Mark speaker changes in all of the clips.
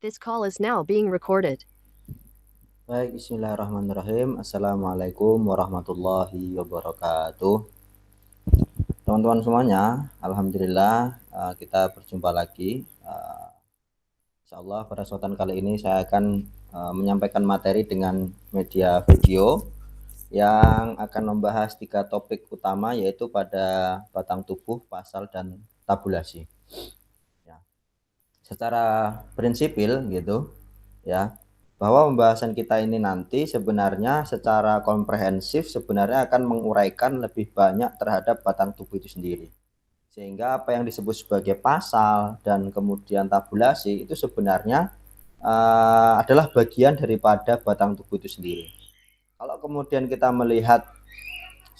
Speaker 1: This call is now being recorded.
Speaker 2: Baik, bismillahirrahmanirrahim. Assalamualaikum warahmatullahi wabarakatuh. Teman-teman semuanya, alhamdulillah kita berjumpa lagi. Insyaallah pada kesempatan kali ini saya akan menyampaikan materi dengan media video yang akan membahas 3 topik utama, yaitu pada batang tubuh, pasal, dan tabulasi. Ya. Secara prinsipil gitu ya, bahwa pembahasan kita ini nanti sebenarnya secara komprehensif sebenarnya akan menguraikan lebih banyak terhadap batang tubuh itu sendiri. Sehingga apa yang disebut sebagai pasal dan kemudian tabulasi itu sebenarnya adalah bagian daripada batang tubuh itu sendiri. Kalau kemudian kita melihat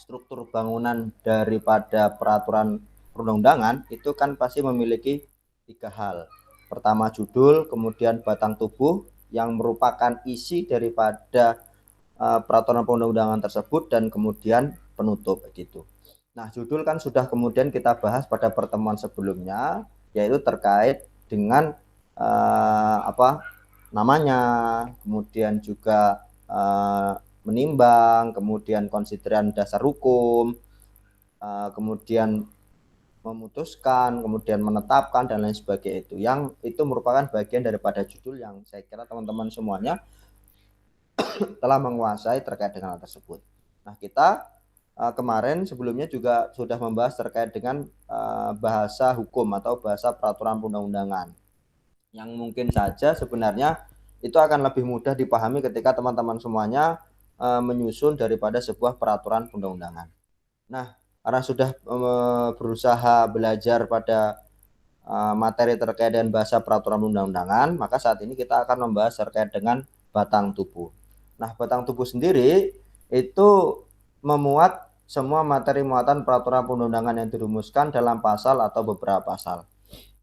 Speaker 2: struktur bangunan daripada peraturan perundang-undangan, itu kan pasti memiliki 3 hal. Pertama judul, kemudian batang tubuh yang merupakan isi daripada peraturan perundang-undangan tersebut, dan kemudian penutup gitu. Nah, judul kan sudah kemudian kita bahas pada pertemuan sebelumnya, yaitu terkait dengan namanya, kemudian juga menimbang, kemudian konsideran dasar hukum, kemudian memutuskan, kemudian menetapkan, dan lain sebagainya. Yang itu merupakan bagian daripada judul yang saya kira teman-teman semuanya telah menguasai terkait dengan hal tersebut. Nah, kita kemarin sebelumnya juga sudah membahas terkait dengan bahasa hukum atau bahasa peraturan perundang-undangan, yang mungkin saja sebenarnya itu akan lebih mudah dipahami ketika teman-teman semuanya menyusun daripada sebuah peraturan perundang-undangan. Nah, karena sudah berusaha belajar pada materi terkait dengan bahasa peraturan perundang-undangan, maka saat ini kita akan membahas terkait dengan batang tubuh. Nah, batang tubuh sendiri itu memuat semua materi muatan peraturan perundang-undangan yang dirumuskan dalam pasal atau beberapa pasal.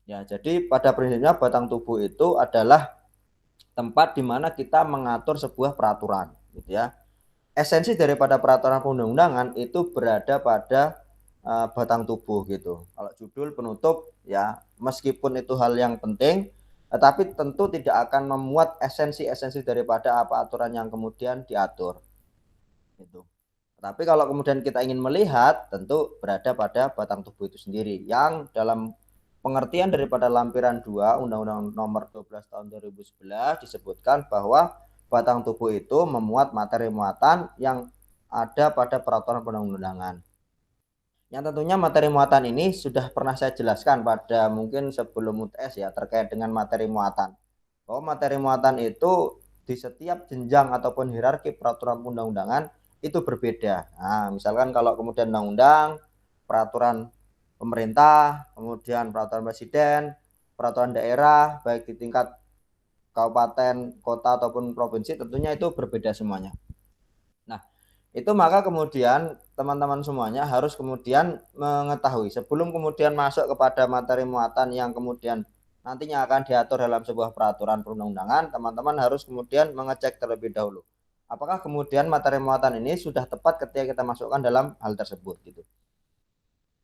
Speaker 2: Ya, jadi pada prinsipnya batang tubuh itu adalah tempat di mana kita mengatur sebuah peraturan, gitu ya. Esensi daripada peraturan perundang-undangan itu berada pada batang tubuh gitu. Kalau judul, penutup, ya meskipun itu hal yang penting, tetapi tentu tidak akan memuat esensi-esensi daripada apa aturan yang kemudian diatur gitu. Tapi kalau kemudian kita ingin melihat, tentu berada pada batang tubuh itu sendiri, yang dalam pengertian daripada lampiran 2 Undang-Undang Nomor 12 Tahun 2011 disebutkan bahwa batang tubuh itu memuat materi muatan yang ada pada peraturan perundang-undangan. Yang tentunya materi muatan ini sudah pernah saya jelaskan pada mungkin sebelum UTS ya, terkait dengan materi muatan. Bahwa materi muatan itu di setiap jenjang ataupun hierarki peraturan perundang-undangan itu berbeda. Nah, misalkan kalau kemudian undang-undang, peraturan pemerintah, kemudian peraturan presiden, peraturan daerah, baik di tingkat kabupaten, kota ataupun provinsi, tentunya itu berbeda semuanya. Nah, itu maka kemudian teman-teman semuanya harus kemudian mengetahui sebelum kemudian masuk kepada materi muatan yang kemudian nantinya akan diatur dalam sebuah peraturan perundang-undangan, teman-teman harus kemudian mengecek terlebih dahulu apakah kemudian materi muatan ini sudah tepat ketika kita masukkan dalam hal tersebut gitu.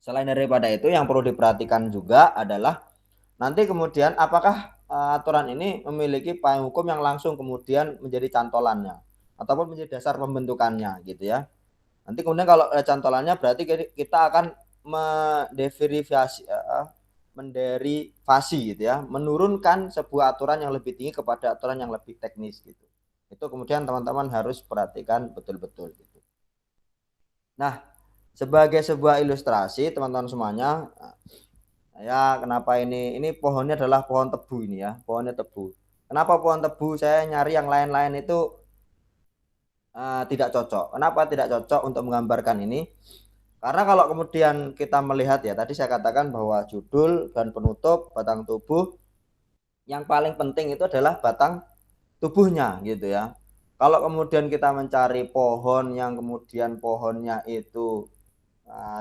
Speaker 2: Selain daripada itu, yang perlu diperhatikan juga adalah nanti kemudian apakah aturan ini memiliki payung hukum yang langsung kemudian menjadi cantolannya ataupun menjadi dasar pembentukannya gitu ya. Nanti kemudian kalau cantolannya berarti kita akan menderivasi gitu ya, menurunkan sebuah aturan yang lebih tinggi kepada aturan yang lebih teknis gitu. Itu kemudian teman-teman harus perhatikan betul-betul gitu. Nah, sebagai sebuah ilustrasi teman-teman semuanya, ya kenapa ini pohonnya adalah pohon tebu ini ya, pohonnya tebu. Kenapa pohon tebu? Saya nyari yang lain-lain itu tidak cocok. Kenapa tidak cocok untuk menggambarkan ini? Karena kalau kemudian kita melihat ya, tadi saya katakan bahwa judul dan penutup, batang tubuh, yang paling penting itu adalah batang tubuhnya gitu ya. Kalau kemudian kita mencari pohon yang kemudian pohonnya itu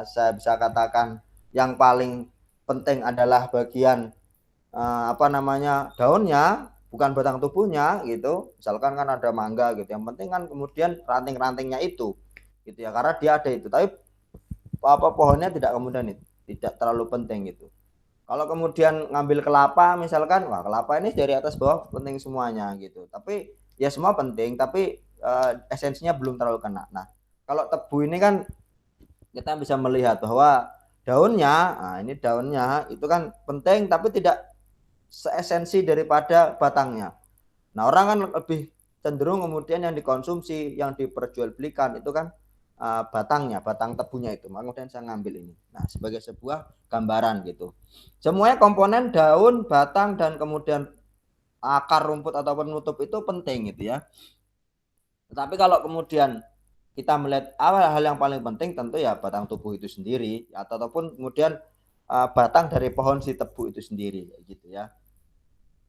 Speaker 2: saya bisa katakan yang paling penting adalah bagian daunnya, bukan batang tubuhnya gitu. Misalkan kan ada mangga gitu, yang penting kan kemudian ranting-rantingnya itu gitu ya, karena dia ada itu. Tapi pohonnya tidak kemudian itu tidak terlalu penting gitu. Kalau kemudian ngambil kelapa misalkan, wah kelapa ini dari atas bawah penting semuanya gitu. Tapi ya semua penting, tapi esensinya belum terlalu kena. Nah, kalau tebu ini kan kita bisa melihat bahwa daunnya, nah ini daunnya itu kan penting tapi tidak seesensi daripada batangnya. Nah, orang kan lebih cenderung kemudian yang dikonsumsi, yang diperjualbelikan itu kan batangnya, batang tebunya itu. Maka kemudian saya ngambil ini. Nah, sebagai sebuah gambaran gitu. Semuanya komponen daun, batang dan kemudian akar rumput atau penutup itu penting gitu ya. Tetapi kalau kemudian kita melihat hal yang paling penting tentu ya batang tubuh itu sendiri ataupun kemudian batang dari pohon si tebu itu sendiri gitu ya.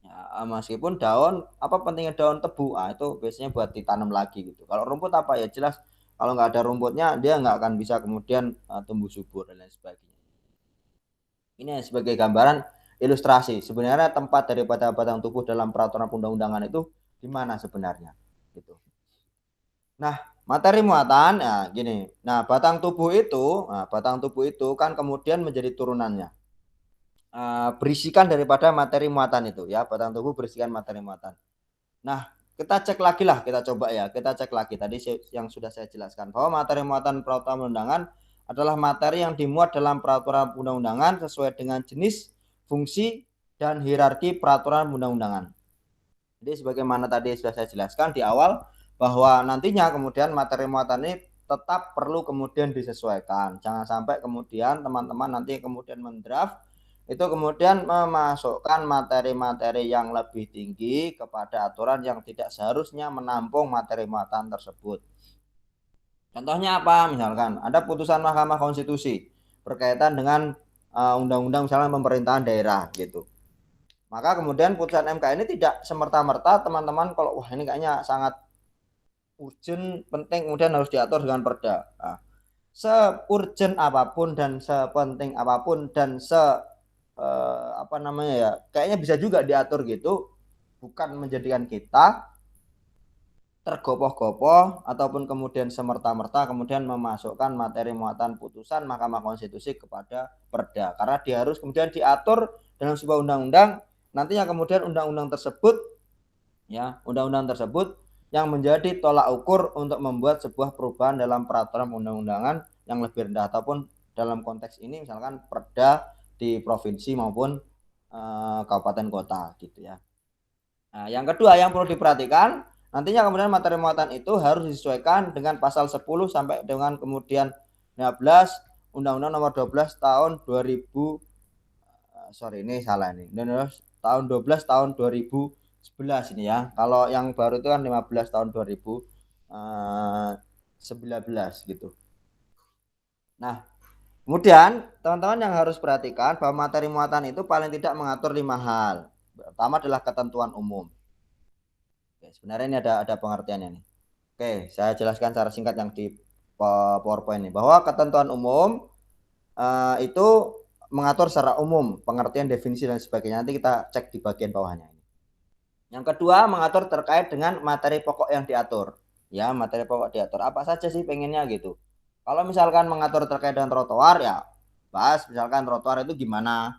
Speaker 2: Ya, meskipun daun apa pentingnya daun tebu itu biasanya buat ditanam lagi gitu. Kalau rumput apa ya jelas kalau nggak ada rumputnya dia nggak akan bisa kemudian tumbuh subur dan lain sebagainya. Ini sebagai gambaran ilustrasi sebenarnya tempat daripada batang tubuh dalam peraturan undang-undangan itu di mana sebenarnya gitu. Nah, materi muatan ya gini. Nah, batang tubuh itu kan kemudian menjadi turunannya. Berisikan daripada materi muatan itu ya, batang tubuh berisikan materi muatan. Nah, kita cek lagi lah, kita coba ya, kita cek lagi tadi yang sudah saya jelaskan bahwa materi muatan peraturan undangan adalah materi yang dimuat dalam peraturan undang-undangan sesuai dengan jenis, fungsi, dan hierarki peraturan undang-undangan. Jadi sebagaimana tadi sudah saya jelaskan di awal bahwa nantinya kemudian materi muatan ini tetap perlu kemudian disesuaikan. Jangan sampai kemudian teman-teman nanti kemudian mendraft itu kemudian memasukkan materi-materi yang lebih tinggi kepada aturan yang tidak seharusnya menampung materi muatan tersebut. Contohnya apa? Misalkan ada putusan Mahkamah Konstitusi berkaitan dengan undang-undang misalnya pemerintahan daerah gitu. Maka kemudian putusan MK ini tidak semerta-merta teman-teman kalau wah ini kayaknya sangat urgent, penting kemudian harus diatur dengan perda. Nah, seurgent apapun dan sepenting apapun dan apa namanya ya, kayaknya bisa juga diatur gitu, bukan menjadikan kita tergopoh-gopoh ataupun kemudian semerta-merta kemudian memasukkan materi muatan putusan Mahkamah Konstitusi kepada perda karena dia harus kemudian diatur dalam sebuah undang-undang nantinya kemudian undang-undang tersebut yang menjadi tolak ukur untuk membuat sebuah perubahan dalam peraturan undang-undangan yang lebih rendah ataupun dalam konteks ini misalkan perda di provinsi maupun kabupaten kota gitu ya. Nah, yang kedua yang perlu diperhatikan nantinya kemudian materi muatan itu harus disesuaikan dengan pasal 10 sampai dengan kemudian 15 Undang-Undang Nomor 12 tahun 2000 ini salah ini. Tahun 12 tahun 2011 ini ya. Kalau yang baru itu kan 15 tahun 2019 gitu. Nah, kemudian teman-teman yang harus perhatikan bahwa materi muatan itu paling tidak mengatur 5 hal. Pertama adalah ketentuan umum. Oke, sebenarnya ini ada pengertiannya nih. Oke, saya jelaskan secara singkat yang di PowerPoint ini bahwa ketentuan umum itu mengatur secara umum pengertian definisi dan sebagainya. Nanti kita cek di bagian bawahnya ini. Yang kedua mengatur terkait dengan materi pokok yang diatur. Ya, materi pokok diatur apa saja sih pengennya gitu. Kalau misalkan mengatur terkait dengan trotoar ya bahas misalkan trotoar itu gimana,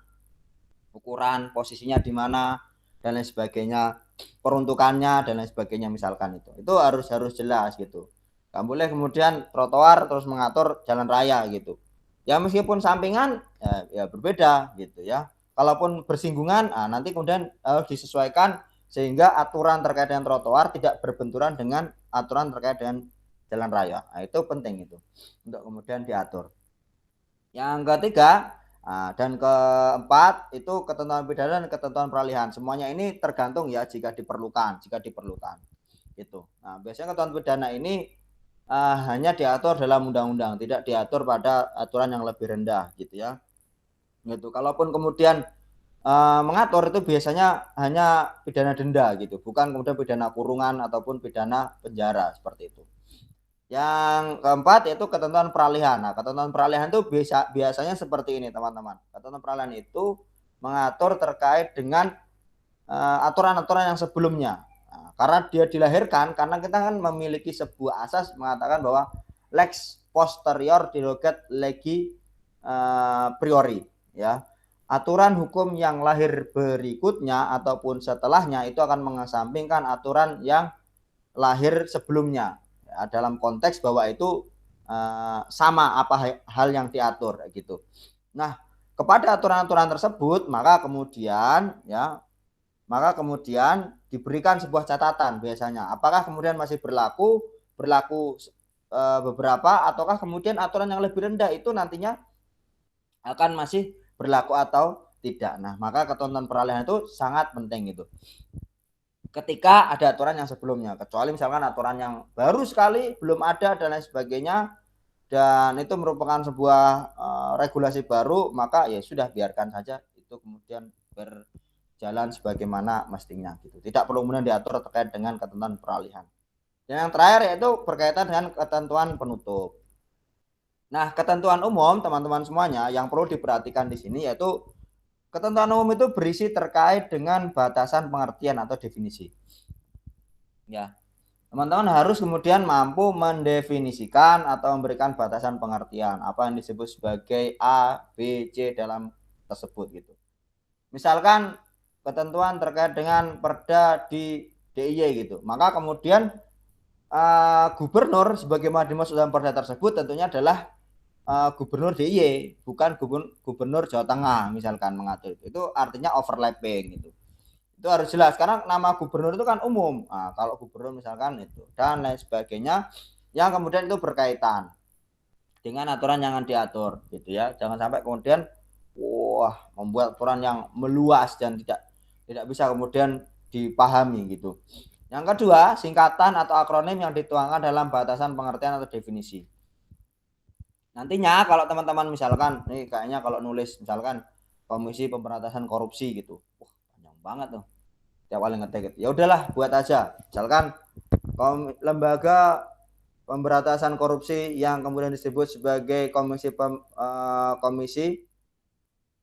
Speaker 2: ukuran, posisinya di mana dan lain sebagainya, peruntukannya dan lain sebagainya misalkan itu harus jelas gitu. Nggak boleh kemudian trotoar terus mengatur jalan raya gitu. Ya meskipun sampingan ya berbeda gitu ya. Kalaupun bersinggungan nanti kemudian harus disesuaikan sehingga aturan terkait dengan trotoar tidak berbenturan dengan aturan terkait dengan jalan raya. Nah, itu penting itu untuk kemudian diatur. Yang ketiga dan keempat itu ketentuan pidana dan ketentuan peralihan. Semuanya ini tergantung ya jika diperlukan gitu. Nah, biasanya ketentuan pidana ini hanya diatur dalam undang-undang, tidak diatur pada aturan yang lebih rendah gitu ya. Gitu. Kalaupun kemudian mengatur itu biasanya hanya pidana denda gitu, bukan kemudian pidana kurungan ataupun pidana penjara seperti itu. Yang keempat yaitu ketentuan peralihan. Nah, ketentuan peralihan itu biasanya seperti ini teman-teman. Ketentuan peralihan itu mengatur terkait dengan aturan-aturan yang sebelumnya. Nah, karena dia dilahirkan karena kita kan memiliki sebuah asas mengatakan bahwa lex posterior derogat legi priori ya. aturan hukum yang lahir berikutnya ataupun setelahnya itu akan mengesampingkan aturan yang lahir sebelumnya, ya, dalam konteks bahwa itu sama apa hal yang diatur gitu. Nah, kepada aturan-aturan tersebut maka kemudian diberikan sebuah catatan biasanya. Apakah kemudian masih berlaku beberapa, ataukah kemudian aturan yang lebih rendah itu nantinya akan masih berlaku atau tidak. Nah, maka ketentuan peralihan itu sangat penting itu. Ketika ada aturan yang sebelumnya, kecuali misalkan aturan yang baru sekali belum ada dan lain sebagainya, dan itu merupakan sebuah regulasi baru, maka ya sudah biarkan saja itu kemudian berjalan sebagaimana mestinya gitu. Tidak perlu kemudian diatur terkait dengan ketentuan peralihan. Dan yang terakhir yaitu berkaitan dengan ketentuan penutup. Nah, ketentuan umum teman-teman semuanya yang perlu diperhatikan di sini yaitu ketentuan umum itu berisi terkait dengan batasan pengertian atau definisi. Ya, teman-teman harus kemudian mampu mendefinisikan atau memberikan batasan pengertian apa yang disebut sebagai A, B, C dalam tersebut gitu. Misalkan ketentuan terkait dengan perda di DIY gitu, maka kemudian gubernur sebagaimana dimaksud dalam perda tersebut tentunya adalah gubernur DIY, bukan gubernur Jawa Tengah misalkan mengatur itu artinya overlapping gitu. Itu harus jelas karena nama gubernur itu kan umum. Nah, kalau gubernur misalkan itu dan lain sebagainya yang kemudian itu berkaitan dengan aturan yang diatur gitu ya. Jangan sampai kemudian membuat aturan yang meluas dan tidak bisa kemudian dipahami gitu. Yang kedua, singkatan atau akronim yang dituangkan dalam batasan pengertian atau definisi. Nantinya kalau teman-teman misalkan nih kayaknya kalau nulis misalkan Komisi Pemberantasan Korupsi gitu. Wah, panjang banget tuh. Tiap kali ngetik gitu. Ya udahlah, buat aja. Misalkan lembaga pemberantasan korupsi yang kemudian disebut sebagai Komisi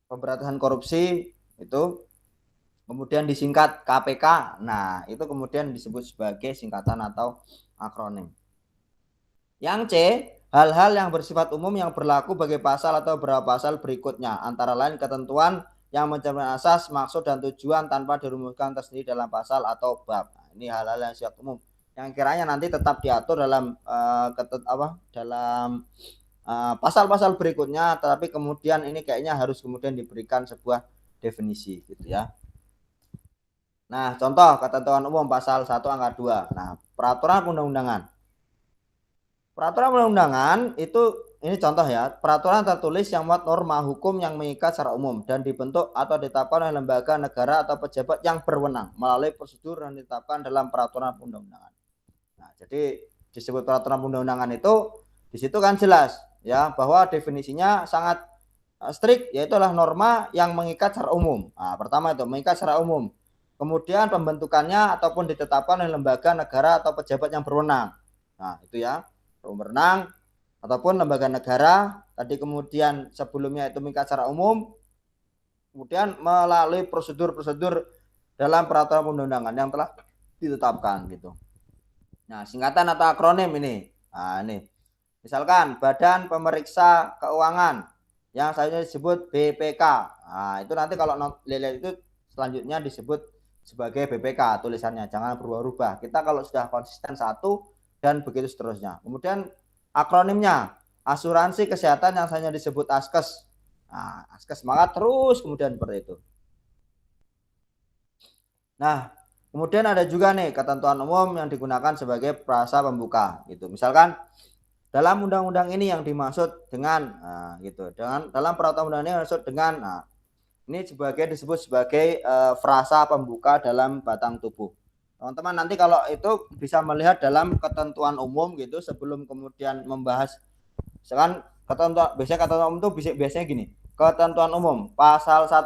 Speaker 2: Pemberantasan Korupsi itu kemudian disingkat KPK. Nah, itu kemudian disebut sebagai singkatan atau akronim. Yang C, hal-hal yang bersifat umum yang berlaku bagi pasal atau beberapa pasal berikutnya, antara lain ketentuan yang mencerminkan asas, maksud dan tujuan tanpa dirumuskan tersendiri dalam pasal atau bab. Nah, ini hal-hal yang sifat umum yang kiranya nanti tetap diatur dalam pasal-pasal berikutnya, tetapi kemudian ini kayaknya harus kemudian diberikan sebuah definisi gitu ya. Nah, contoh ketentuan umum pasal 1 angka 2. Nah, peraturan undang-undangan. Peraturan perundang-undangan itu ini contoh ya, peraturan tertulis yang memuat norma hukum yang mengikat secara umum dan dibentuk atau ditetapkan oleh lembaga negara atau pejabat yang berwenang melalui prosedur yang ditetapkan dalam peraturan perundang-undangan. Nah, jadi disebut peraturan perundang-undangan itu di situ kan jelas ya bahwa definisinya sangat strict, yaitu adalah norma yang mengikat secara umum. Nah, pertama itu mengikat secara umum. Kemudian pembentukannya ataupun ditetapkan oleh lembaga negara atau pejabat yang berwenang. Nah, itu ya. Berwenang ataupun lembaga negara tadi, kemudian sebelumnya itu mengikat secara umum, kemudian melalui prosedur-prosedur dalam peraturan perundang-undangan yang telah ditetapkan gitu. Nah, singkatan atau akronim ini. Nah, ini. Misalkan Badan Pemeriksa Keuangan yang selanjutnya disebut BPK. Nah, itu nanti kalau lihat itu selanjutnya disebut sebagai BPK tulisannya, jangan berubah-ubah. Kita kalau sudah konsisten satu dan begitu seterusnya. Kemudian akronimnya asuransi kesehatan yang hanya disebut ASKES. Nah, ASKES semangat terus kemudian seperti itu. Nah, kemudian ada juga nih ketentuan umum yang digunakan sebagai frasa pembuka gitu. Misalkan dalam undang-undang ini yang dimaksud dengan gitu. Dalam peraturan undang ini dimaksud dengan ini disebut sebagai frasa pembuka dalam batang tubuh. Teman-teman nanti kalau itu bisa melihat dalam ketentuan umum gitu sebelum kemudian membahas. Misalkan ketentuan umum itu biasanya gini. Ketentuan umum pasal 1.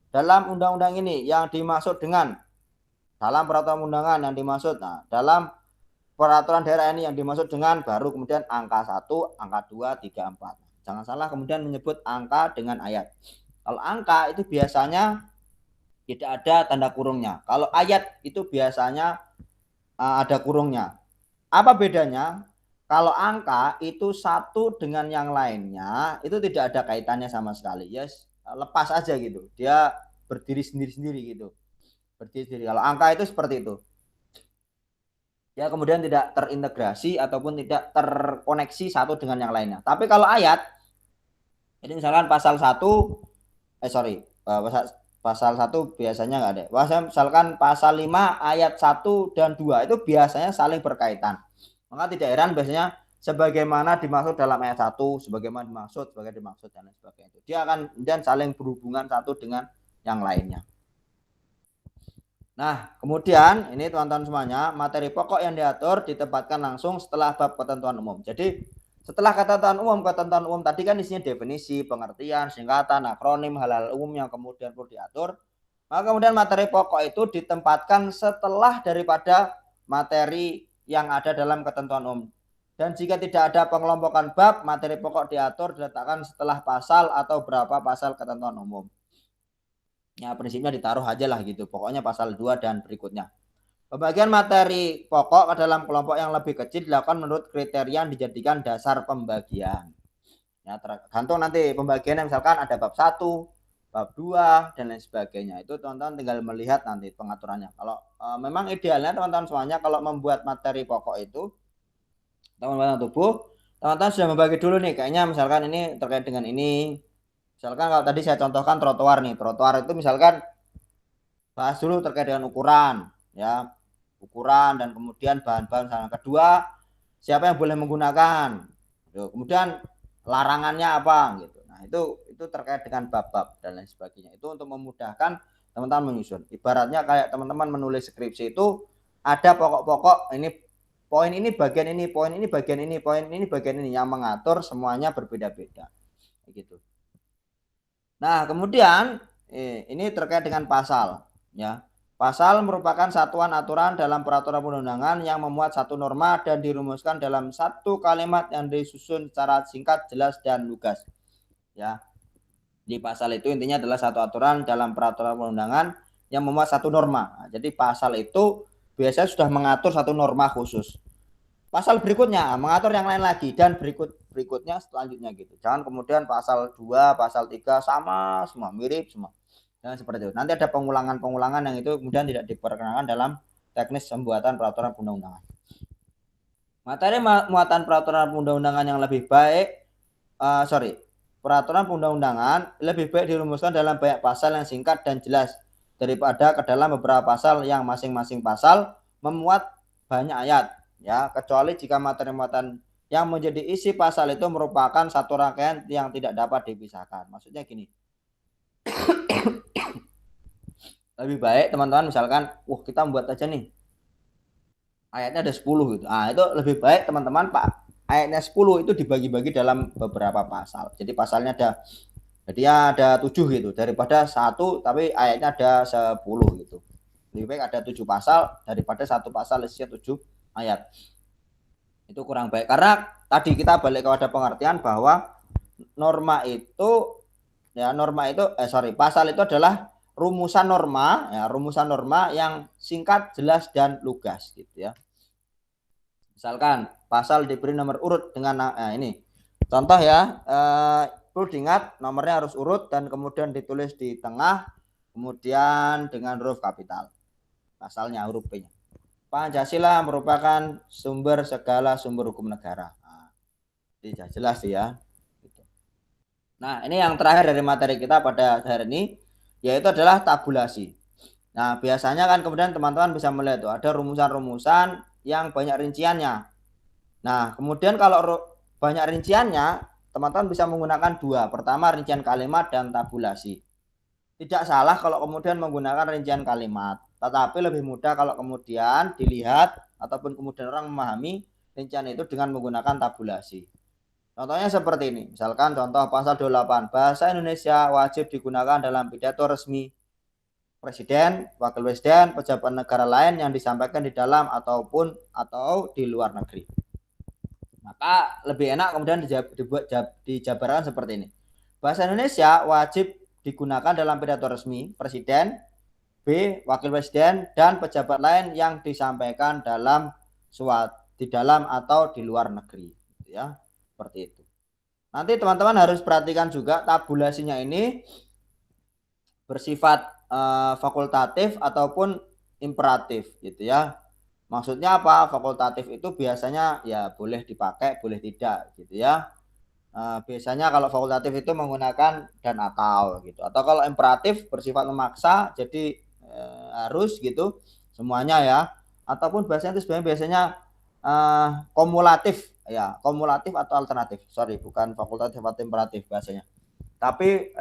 Speaker 2: Dalam undang-undang ini yang dimaksud dengan dalam peraturan undangan yang dimaksud. Nah, dalam peraturan daerah ini yang dimaksud dengan baru kemudian angka 1, angka 2, 3, 4. Jangan salah kemudian menyebut angka dengan ayat. Kalau angka itu biasanya tidak ada tanda kurungnya. Kalau ayat itu biasanya ada kurungnya. Apa bedanya? Kalau angka itu satu dengan yang lainnya itu tidak ada kaitannya sama sekali. Yes, lepas aja gitu. Dia berdiri sendiri-sendiri gitu. Berdiri sendiri. Kalau angka itu seperti itu. Ya kemudian tidak terintegrasi ataupun tidak terkoneksi satu dengan yang lainnya. Tapi kalau ayat, ini misalkan pasal 1, pasal 1 biasanya nggak ada. Misalkan pasal 5 ayat 1 dan 2 itu biasanya saling berkaitan. Maka tidak heran biasanya sebagaimana dimaksud dalam ayat 1, sebagaimana dimaksud dan lain sebagainya. Dia akan kemudian saling berhubungan satu dengan yang lainnya. Nah, kemudian ini teman-teman semuanya, materi pokok yang diatur ditempatkan langsung setelah bab ketentuan umum. Jadi, setelah ketentuan umum tadi kan isinya definisi, pengertian, singkatan, akronim, hal-hal umum yang kemudian perlu diatur. Maka kemudian materi pokok itu ditempatkan setelah daripada materi yang ada dalam ketentuan umum. Dan jika tidak ada pengelompokan bab, materi pokok diatur diletakkan setelah pasal atau berapa pasal ketentuan umum. Ya prinsipnya ditaruh aja lah gitu. Pokoknya pasal 2 dan berikutnya. Pembagian materi pokok ke dalam kelompok yang lebih kecil dilakukan menurut kriteria yang dijadikan dasar pembagian. Ya tergantung nanti pembagiannya, misalkan ada bab 1, bab 2 dan lain sebagainya. Itu teman-teman tinggal melihat nanti pengaturannya. Kalau memang idealnya teman-teman semuanya kalau membuat materi pokok itu teman-teman tubuh, teman-teman sudah membagi dulu nih, kayaknya misalkan ini terkait dengan ini. Misalkan kalau tadi saya contohkan trotoar nih, trotoar itu misalkan bahas dulu terkait dengan ukuran, ya, ukuran dan kemudian bahan-bahan. Kedua, siapa yang boleh menggunakan, kemudian larangannya apa, gitu. Nah itu terkait dengan bab-bab dan lain sebagainya. Itu untuk memudahkan teman-teman menyusun. Ibaratnya kayak teman-teman menulis skripsi itu ada pokok-pokok, ini poin ini bagian ini, poin ini bagian ini, poin ini bagian ini, yang mengatur semuanya berbeda-beda, gitu. Nah, kemudian ini terkait dengan pasal, ya. Pasal merupakan satuan aturan dalam peraturan perundang-undangan yang memuat satu norma dan dirumuskan dalam satu kalimat yang disusun secara singkat, jelas dan lugas. Ya. Di pasal itu intinya adalah satu aturan dalam peraturan perundang-undangan yang memuat satu norma. Nah, jadi pasal itu biasanya sudah mengatur satu norma khusus. Pasal berikutnya mengatur yang lain lagi dan berikutnya selanjutnya gitu. Jangan kemudian pasal 2, pasal 3 sama semua, mirip semua. Jangan seperti itu. Nanti ada pengulangan-pengulangan yang itu kemudian tidak diperkenalkan dalam teknis pembuatan peraturan perundang-undangan. Materi muatan peraturan perundang-undangan yang lebih baik, peraturan perundang-undangan lebih baik dirumuskan dalam banyak pasal yang singkat dan jelas daripada ke dalam beberapa pasal yang masing-masing pasal memuat banyak ayat. Ya, kecuali jika materi muatan yang menjadi isi pasal itu merupakan satu rangkaian yang tidak dapat dipisahkan. Maksudnya gini. Lebih baik teman-teman misalkan, kita membuat aja nih. Ayatnya ada 10 gitu. Ah, itu lebih baik teman-teman ayatnya 10 itu dibagi-bagi dalam beberapa pasal. Jadi pasalnya ada 7 gitu, daripada 1 tapi ayatnya ada 10 gitu. Lebih baik ada 7 pasal daripada satu pasal isinya 7 ayat. Itu kurang baik karena tadi kita balik kepada pengertian bahwa pasal itu adalah rumusan norma yang singkat, jelas dan lugas gitu ya. Misalkan pasal diberi nomor urut dengan ini contoh ya, perlu diingat nomornya harus urut dan kemudian ditulis di tengah, kemudian dengan huruf kapital pasalnya, huruf P-nya. Pancasila merupakan sumber segala sumber hukum negara. Nah, ini jelas ya. Nah, ini yang terakhir dari materi kita pada hari ini, yaitu adalah tabulasi. Nah, biasanya kan kemudian teman-teman bisa melihat tuh ada rumusan-rumusan yang banyak rinciannya. Nah, kemudian kalau banyak rinciannya, teman-teman bisa menggunakan 2. Pertama, rincian kalimat dan tabulasi. Tidak salah kalau kemudian menggunakan rincian kalimat, tetapi lebih mudah kalau kemudian dilihat ataupun kemudian orang memahami rincian itu dengan menggunakan tabulasi. Contohnya seperti ini, misalkan contoh pasal 28, bahasa Indonesia wajib digunakan dalam pidato resmi Presiden, Wakil Presiden, pejabat negara lain yang disampaikan di dalam atau di luar negeri. Maka lebih enak kemudian dijabarkan seperti ini. Bahasa Indonesia wajib digunakan dalam pidato resmi Presiden, B. Wakil Presiden dan pejabat lain yang disampaikan di dalam atau di luar negeri, ya, seperti itu. Nanti teman-teman harus perhatikan juga tabulasinya ini bersifat fakultatif ataupun imperatif gitu ya. Maksudnya apa? Fakultatif itu biasanya ya boleh dipakai, boleh tidak gitu ya. Biasanya kalau fakultatif itu menggunakan dan atau gitu. Atau kalau imperatif bersifat memaksa, jadi harus gitu semuanya ya. Ataupun biasanya itu sebenarnya biasanya kumulatif ya, kumulatif atau alternatif. Sorry, bukan fakultatif atau imperatif bahasanya. Tapi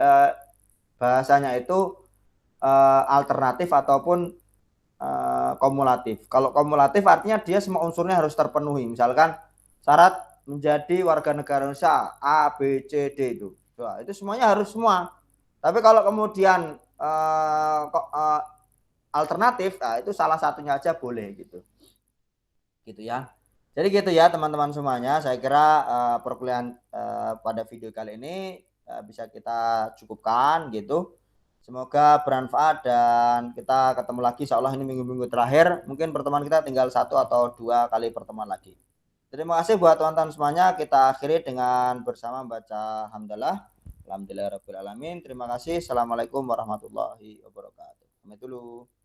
Speaker 2: bahasanya itu alternatif ataupun kumulatif. Kalau kumulatif artinya dia semua unsurnya harus terpenuhi. Misalkan syarat menjadi warga negara Indonesia A, B, C, D itu. Nah, itu semuanya harus semua. Tapi kalau kemudian alternatif, nah itu salah satunya aja boleh gitu. Gitu ya. Jadi gitu ya teman-teman semuanya. Saya kira perkuliahan pada video kali ini bisa kita cukupkan gitu. Semoga bermanfaat dan kita ketemu lagi insya Allah ini minggu-minggu terakhir. Mungkin pertemuan kita tinggal 1 atau 2 kali pertemuan lagi. Terima kasih buat teman-teman semuanya. Kita akhiri dengan bersama membaca hamdalah. Alhamdulillahirabbil alamin. Terima kasih. Assalamualaikum warahmatullahi wabarakatuh. Sampai dulu.